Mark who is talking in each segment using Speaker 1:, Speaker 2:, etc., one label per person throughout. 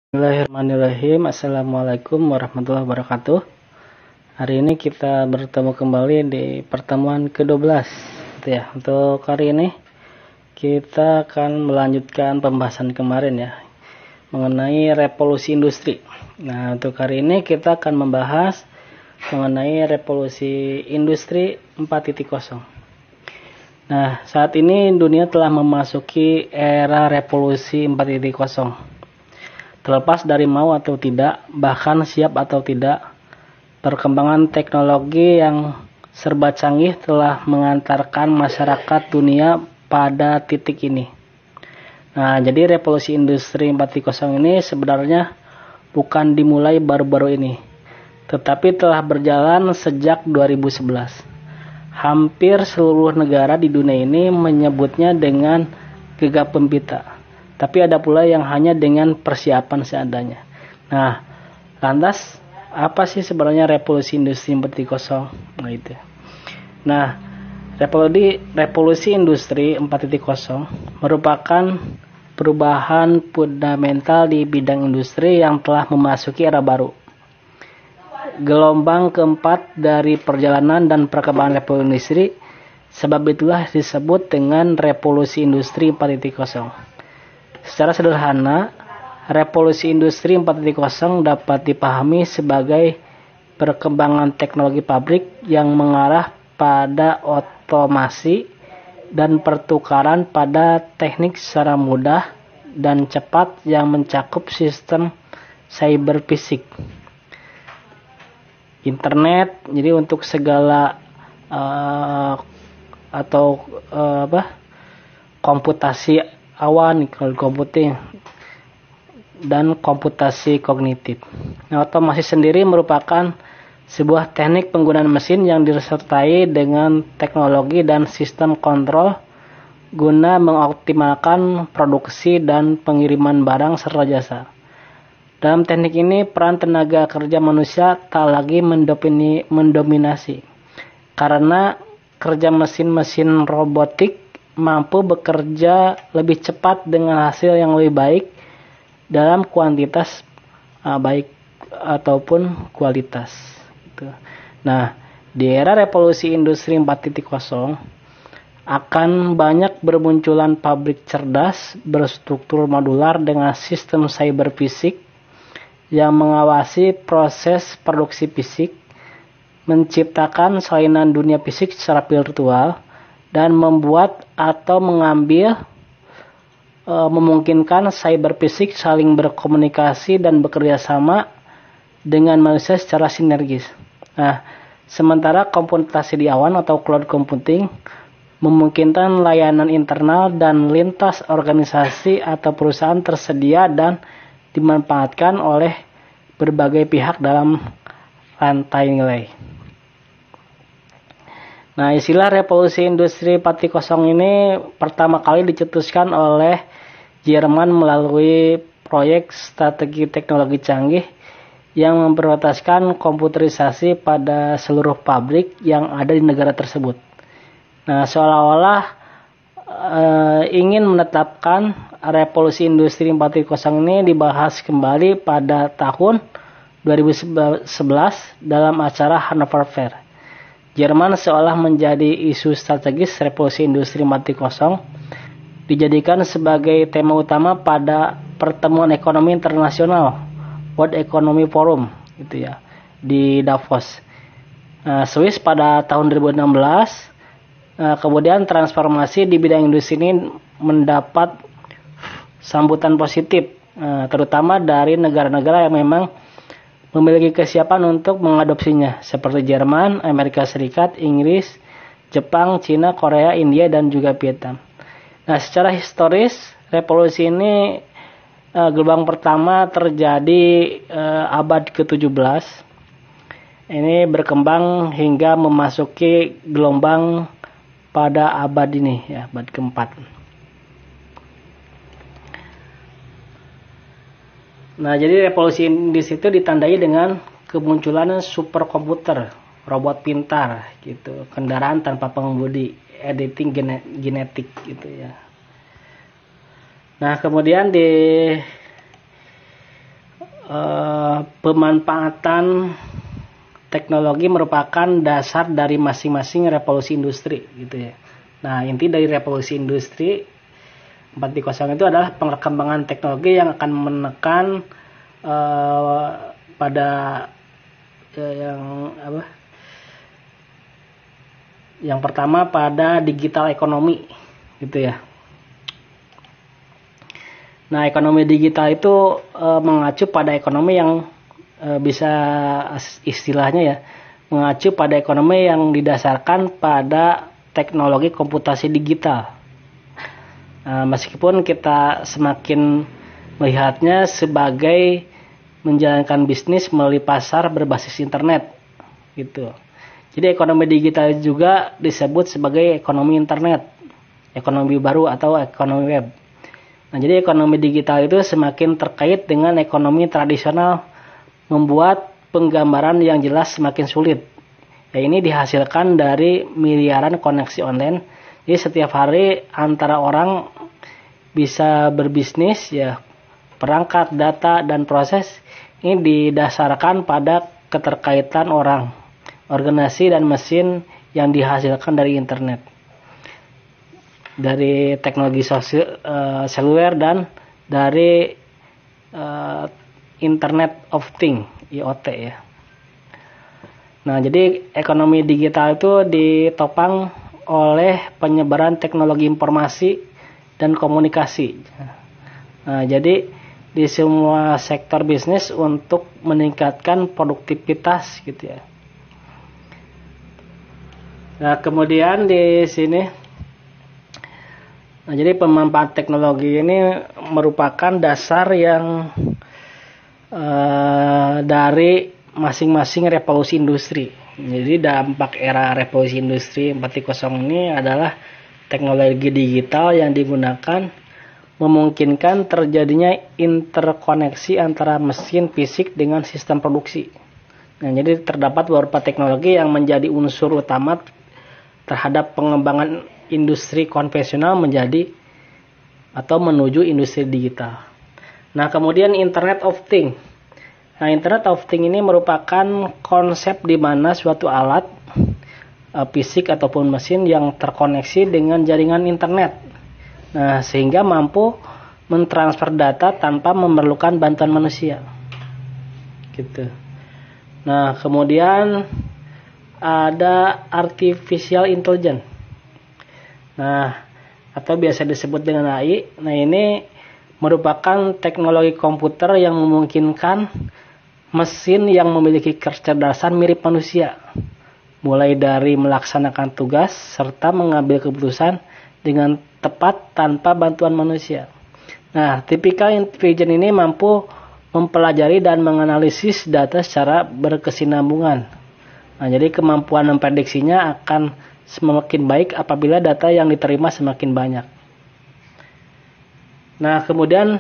Speaker 1: Bismillahirrahmanirrahim. Assalamualaikum warahmatullahi wabarakatuh. Hari ini kita bertemu kembali di pertemuan ke-12 gitu ya. Untuk hari ini kita akan melanjutkan pembahasan kemarin ya, mengenai revolusi industri. Nah, untuk hari ini kita akan membahas mengenai revolusi industri 4.0. Nah, saat ini dunia telah memasuki era revolusi 4.0. Terlepas dari mau atau tidak, bahkan siap atau tidak, perkembangan teknologi yang serba canggih telah mengantarkan masyarakat dunia pada titik ini. Nah, jadi revolusi industri 4.0 ini sebenarnya bukan dimulai baru-baru ini, tetapi telah berjalan sejak 2011. Hampir seluruh negara di dunia ini menyebutnya dengan gegap gempita. Tapi ada pula yang hanya dengan persiapan seadanya. Nah, lantas apa sih sebenarnya revolusi industri 4.0? Nah, itu. Nah, revolusi industri 4.0 merupakan perubahan fundamental di bidang industri yang telah memasuki era baru. Gelombang keempat dari perjalanan dan perkembangan revolusi industri, sebab itulah disebut dengan revolusi industri 4.0. Secara sederhana, revolusi industri 4.0 dapat dipahami sebagai perkembangan teknologi pabrik yang mengarah pada otomasi dan pertukaran pada teknik secara mudah dan cepat yang mencakup sistem cyber fisik, internet. Jadi untuk segala komputasi awan, cloud computing, dan komputasi kognitif. Nah, otomasi sendiri merupakan sebuah teknik penggunaan mesin yang disertai dengan teknologi dan sistem kontrol guna mengoptimalkan produksi dan pengiriman barang serta jasa. Dalam teknik ini, peran tenaga kerja manusia tak lagi mendominasi, karena kerja mesin-mesin robotik mampu bekerja lebih cepat dengan hasil yang lebih baik dalam kuantitas baik ataupun kualitas. Nah, di era revolusi industri 4.0 akan banyak bermunculan pabrik cerdas berstruktur modular dengan sistem cyber fisik yang mengawasi proses produksi fisik, menciptakan salinan dunia fisik secara virtual, dan membuat atau memungkinkan cyber fisik saling berkomunikasi dan bekerja sama dengan manusia secara sinergis. Nah, sementara komputasi di awan atau cloud computing memungkinkan layanan internal dan lintas organisasi atau perusahaan tersedia dan dimanfaatkan oleh berbagai pihak dalam rantai nilai. Nah, istilah revolusi industri 4.0 ini pertama kali dicetuskan oleh Jerman melalui proyek strategi teknologi canggih yang memprioritaskan komputerisasi pada seluruh pabrik yang ada di negara tersebut. Nah, seolah-olah ingin menetapkan revolusi industri 4.0 ini dibahas kembali pada tahun 2011 dalam acara Hannover Fair. Jerman seolah menjadi isu strategis revolusi industri 4.0 dijadikan sebagai tema utama pada pertemuan ekonomi internasional World Economic Forum gitu ya, di Davos, Swiss pada tahun 2016. Kemudian transformasi di bidang industri ini mendapat sambutan positif, terutama dari negara-negara yang memang memiliki kesiapan untuk mengadopsinya, seperti Jerman, Amerika Serikat, Inggris, Jepang, Cina, Korea, India, dan juga Vietnam. Nah, secara historis, revolusi ini gelombang pertama terjadi abad ke-17. Ini berkembang hingga memasuki gelombang pada abad ini, ya, abad keempat. Nah, jadi revolusi industri itu ditandai dengan kemunculan superkomputer, robot pintar, gitu, kendaraan tanpa pengemudi, editing genetik, gitu ya. Nah, kemudian di pemanfaatan teknologi merupakan dasar dari masing-masing revolusi industri gitu ya. Nah, inti dari revolusi industri 4.0 itu adalah perkembangan teknologi yang akan menekan pada yang pertama pada digital ekonomi gitu ya. Nah, ekonomi digital itu mengacu pada ekonomi yang bisa istilahnya ya, mengacu pada ekonomi yang didasarkan pada teknologi komputasi digital. Meskipun kita semakin melihatnya sebagai menjalankan bisnis melalui pasar berbasis internet gitu. Jadi ekonomi digital juga disebut sebagai ekonomi internet, ekonomi baru atau ekonomi web. Nah, jadi ekonomi digital itu semakin terkait dengan ekonomi tradisional, membuat penggambaran yang jelas semakin sulit. Ya, ini dihasilkan dari miliaran koneksi online. Jadi setiap hari antara orang bisa berbisnis ya, perangkat, data, dan proses ini didasarkan pada keterkaitan orang, organisasi, dan mesin yang dihasilkan dari internet, dari teknologi seluler, dan dari Internet of Things (IoT) ya. Nah, jadi ekonomi digital itu ditopang oleh penyebaran teknologi informasi dan komunikasi. Nah, jadi di semua sektor bisnis untuk meningkatkan produktivitas gitu ya. Nah, kemudian di sini, nah, jadi pemanfaatan teknologi ini merupakan dasar yang dari masing-masing revolusi industri. Jadi dampak era revolusi industri 4.0 ini adalah teknologi digital yang digunakan memungkinkan terjadinya interkoneksi antara mesin fisik dengan sistem produksi. Nah, jadi terdapat beberapa teknologi yang menjadi unsur utama terhadap pengembangan industri konvensional menjadi atau menuju industri digital. Nah, kemudian Internet of Things. Nah, Internet of Things ini merupakan konsep di mana suatu alat fisik ataupun mesin yang terkoneksi dengan jaringan internet. Nah, sehingga mampu mentransfer data tanpa memerlukan bantuan manusia. Gitu. Nah, kemudian ada artificial intelligence. Nah, atau biasa disebut dengan AI. Nah, ini merupakan teknologi komputer yang memungkinkan mesin yang memiliki kecerdasan mirip manusia, mulai dari melaksanakan tugas serta mengambil keputusan dengan tepat tanpa bantuan manusia. Nah, typical intelligence ini mampu mempelajari dan menganalisis data secara berkesinambungan. Nah, jadi kemampuan memprediksinya akan semakin baik apabila data yang diterima semakin banyak. Nah, kemudian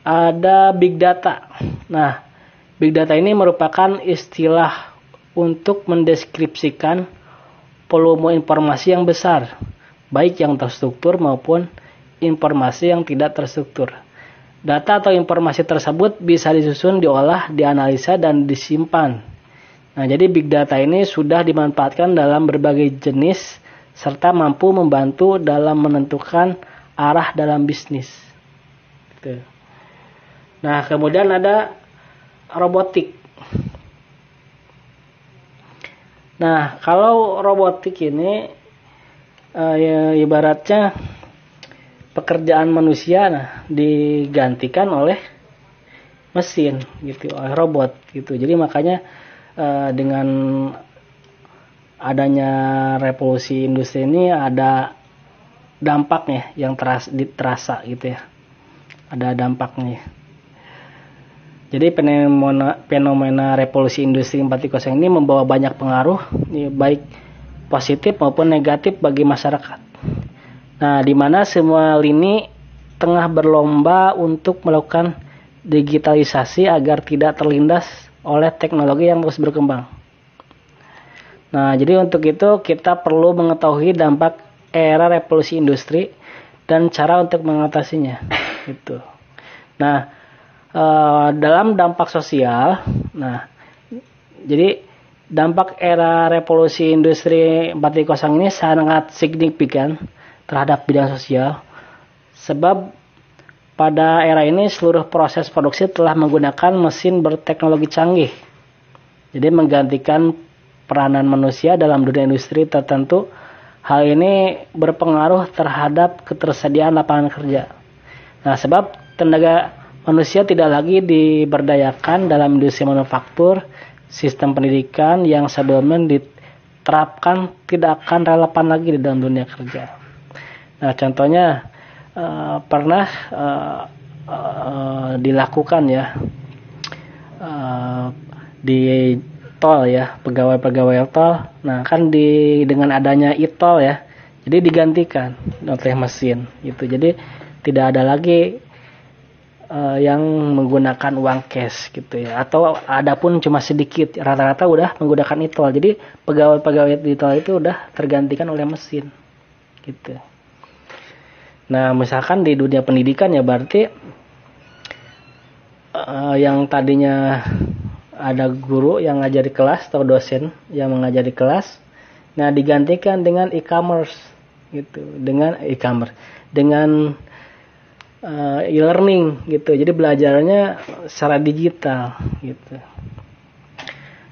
Speaker 1: ada big data. Nah, big data ini merupakan istilah untuk mendeskripsikan volume informasi yang besar, baik yang terstruktur maupun informasi yang tidak terstruktur. Data atau informasi tersebut bisa disusun, diolah, dianalisa, dan disimpan. Nah, jadi big data ini sudah dimanfaatkan dalam berbagai jenis serta mampu membantu dalam menentukan arah dalam bisnis. Gitu. Nah, kemudian ada robotik. Nah, kalau robotik ini ya, ibaratnya pekerjaan manusia digantikan oleh mesin gitu, oleh robot gitu. Jadi makanya dengan adanya revolusi industri ini ada dampaknya yang terasa gitu ya. Ada dampaknya. Jadi fenomena revolusi industri 4.0 ini membawa banyak pengaruh, baik positif maupun negatif bagi masyarakat. Nah, di mana semua lini tengah berlomba untuk melakukan digitalisasi agar tidak terlindas oleh teknologi yang terus berkembang. Nah, jadi untuk itu kita perlu mengetahui dampak era revolusi industri dan cara untuk mengatasinya. Gitu. Nah, dalam dampak sosial, nah, jadi dampak era revolusi industri 4.0 ini sangat signifikan terhadap bidang sosial, sebab pada era ini seluruh proses produksi telah menggunakan mesin berteknologi canggih. Jadi menggantikan peranan manusia dalam dunia industri tertentu. Hal ini berpengaruh terhadap ketersediaan lapangan kerja. Nah, sebab tenaga manusia tidak lagi diberdayakan dalam industri manufaktur, sistem pendidikan yang sebelumnya diterapkan tidak akan relevan lagi di dalam dunia kerja. Nah, contohnya pernah dilakukan ya di tol ya, pegawai-pegawai tol. Nah, kan dengan adanya e-tol ya, jadi digantikan oleh mesin gitu. Jadi tidak ada lagi yang menggunakan uang cash gitu ya, atau ada pun cuma sedikit, rata-rata udah menggunakan e-tol. Jadi pegawai-pegawai di tol itu udah tergantikan oleh mesin gitu. Nah, misalkan di dunia pendidikan ya, berarti yang tadinya ada guru yang ngajari kelas atau dosen yang mengajari kelas, nah digantikan dengan e-commerce gitu, dengan e-learning gitu. Jadi belajarnya secara digital gitu.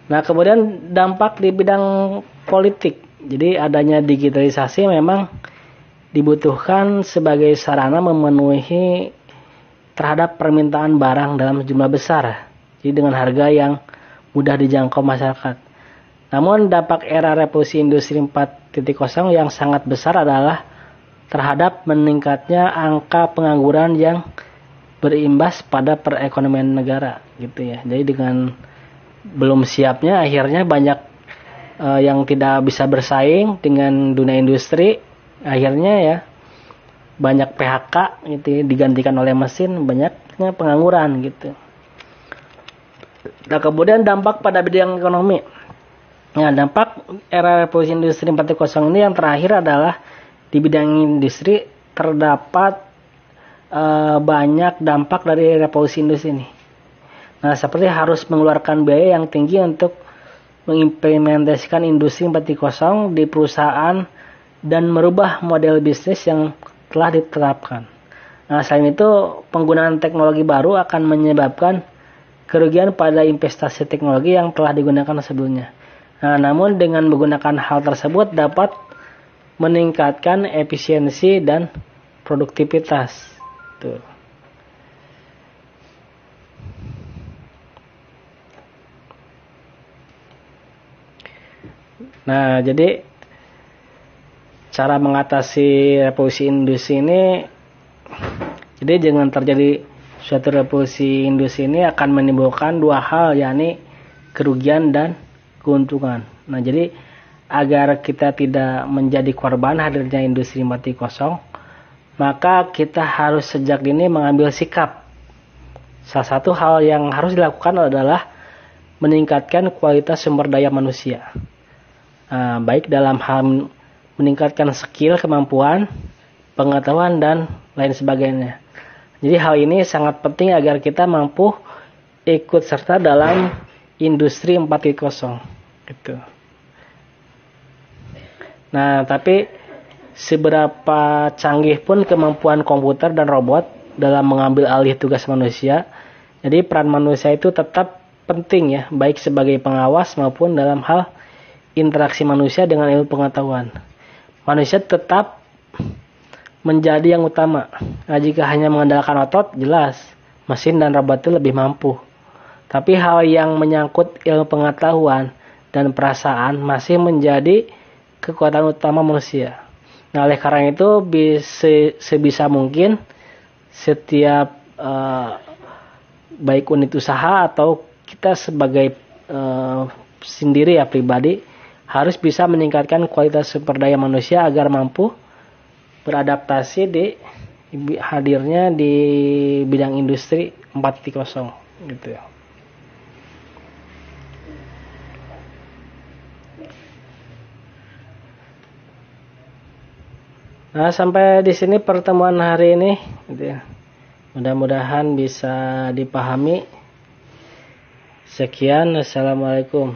Speaker 1: Nah, kemudian dampak di bidang politik. Jadi adanya digitalisasi memang dibutuhkan sebagai sarana memenuhi terhadap permintaan barang dalam jumlah besar. Jadi dengan harga yang mudah dijangkau masyarakat. Namun dampak era revolusi industri 4.0 yang sangat besar adalah terhadap meningkatnya angka pengangguran yang berimbas pada perekonomian negara gitu ya. Jadi dengan belum siapnya akhirnya banyak yang tidak bisa bersaing dengan dunia industri, akhirnya ya banyak PHK gitu ya, digantikan oleh mesin, banyaknya pengangguran gitu. Nah, kemudian dampak pada bidang ekonomi. Nah, dampak era revolusi industri 4.0 ini yang terakhir adalah di bidang industri terdapat banyak dampak dari revolusi industri ini. Nah, seperti harus mengeluarkan biaya yang tinggi untuk mengimplementasikan industri 4.0 di perusahaan dan merubah model bisnis yang telah diterapkan. Nah, selain itu, penggunaan teknologi baru akan menyebabkan kerugian pada investasi teknologi yang telah digunakan sebelumnya. Nah, namun dengan menggunakan hal tersebut dapat meningkatkan efisiensi dan produktivitas. Tuh. Nah, jadi cara mengatasi revolusi industri ini, jadi jangan terjadi suatu revolusi industri ini akan menimbulkan dua hal, yakni kerugian dan keuntungan. Nah, jadi agar kita tidak menjadi korban hadirnya industri 4.0, maka kita harus sejak dini mengambil sikap. Salah satu hal yang harus dilakukan adalah meningkatkan kualitas sumber daya manusia. Baik dalam hal meningkatkan skill, kemampuan, pengetahuan, dan lain sebagainya. Jadi hal ini sangat penting agar kita mampu ikut serta dalam industri 4.0 gitu. Nah, tapi seberapa canggih pun kemampuan komputer dan robot dalam mengambil alih tugas manusia, jadi peran manusia itu tetap penting ya, baik sebagai pengawas maupun dalam hal interaksi manusia dengan ilmu pengetahuan. Manusia tetap menjadi yang utama. Nah, jika hanya mengandalkan otot, jelas mesin dan robot itu lebih mampu. Tapi hal yang menyangkut ilmu pengetahuan dan perasaan masih menjadi kekuatan utama manusia. Nah, oleh karena itu sebisa mungkin setiap baik unit usaha atau kita sebagai sendiri ya pribadi harus bisa meningkatkan kualitas sumber daya manusia agar mampu beradaptasi di hadirnya di bidang industri 4.0 gitu ya. Nah, sampai di sini pertemuan hari ini gitu ya. Mudah-mudahan bisa dipahami. Sekian, assalamualaikum.